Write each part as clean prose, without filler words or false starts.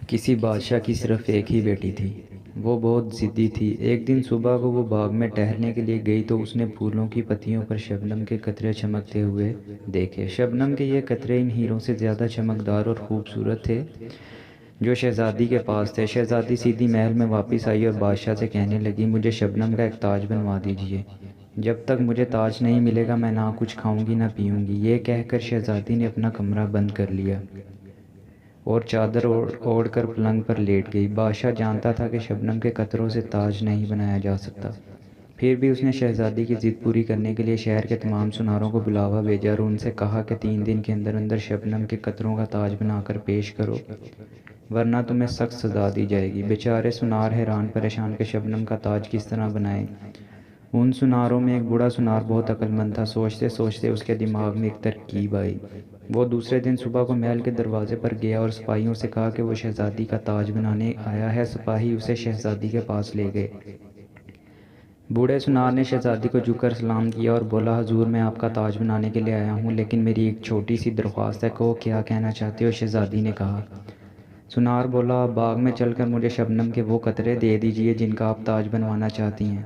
کسی بادشاہ کی صرف ایک ہی بیٹی تھی۔ وہ بہت ضدی تھی۔ ایک دن صبح کو وہ باغ میں ٹہلنے کے لیے گئی تو اس نے پھولوں کی پتیوں پر شبنم کے قطرے چمکتے ہوئے دیکھے۔ شبنم کے یہ قطرے ان ہیروں سے زیادہ چمکدار اور خوبصورت تھے جو شہزادی کے پاس تھے۔ شہزادی سیدھی محل میں واپس آئی اور بادشاہ سے کہنے لگی، مجھے شبنم کا ایک تاج بنوا دیجیے۔ جب تک مجھے تاج نہیں ملے گا میں نہ کچھ کھاؤں گی نہ پیوں گی۔ یہ کہہ کر شہزادی نے اپنا کمرہ بند کر لیا اور چادر اوڑھ کر پلنگ پر لیٹ گئی۔ بادشاہ جانتا تھا کہ شبنم کے قطروں سے تاج نہیں بنایا جا سکتا، پھر بھی اس نے شہزادی کی ضد پوری کرنے کے لیے شہر کے تمام سناروں کو بلاوا بھیجا اور ان سے کہا کہ 3 دن کے اندر اندر شبنم کے قطروں کا تاج بنا کر پیش کرو، ورنہ تمہیں سخت سزا دی جائے گی۔ بیچارے سنار حیران پریشان کہ شبنم کا تاج کس طرح بنائیں۔ ان سناروں میں ایک بوڑھا سنار بہت عقل مند تھا۔ سوچتے سوچتے اس کے دماغ میں ایک ترکیب آئی۔ وہ دوسرے دن صبح کو محل کے دروازے پر گیا اور سپاہیوں سے کہا کہ وہ شہزادی کا تاج بنانے آیا ہے۔ سپاہی اسے شہزادی کے پاس لے گئے۔ بوڑھے سنار نے شہزادی کو جھک کر سلام کیا اور بولا، حضور میں آپ کا تاج بنانے کے لیے آیا ہوں، لیکن میری ایک چھوٹی سی درخواست ہے۔ کہو کیا کہنا چاہتے ہو؟ شہزادی نے کہا۔ سنار بولا، آپ باغ میں چل کر مجھے شبنم کے وہ قطرے دے دیجیے جن کا آپ تاج بنوانا چاہتی ہیں۔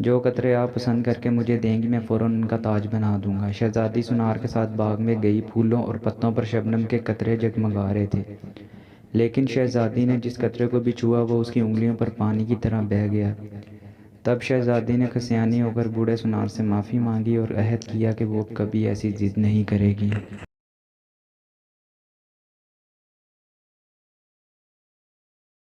جو قطرے آپ پسند کر کے مجھے دیں گی میں فوراً ان کا تاج بنا دوں گا۔ شہزادی سنار کے ساتھ باغ میں گئی۔ پھولوں اور پتوں پر شبنم کے قطرے جگمگا رہے تھے، لیکن شہزادی نے جس قطرے کو بھی چھوا وہ اس کی انگلیوں پر پانی کی طرح بہہ گیا۔ تب شہزادی نے خسیانی ہو کر بوڑھے سنار سے معافی مانگی اور عہد کیا کہ وہ اب کبھی ایسی ضد نہیں کرے گی۔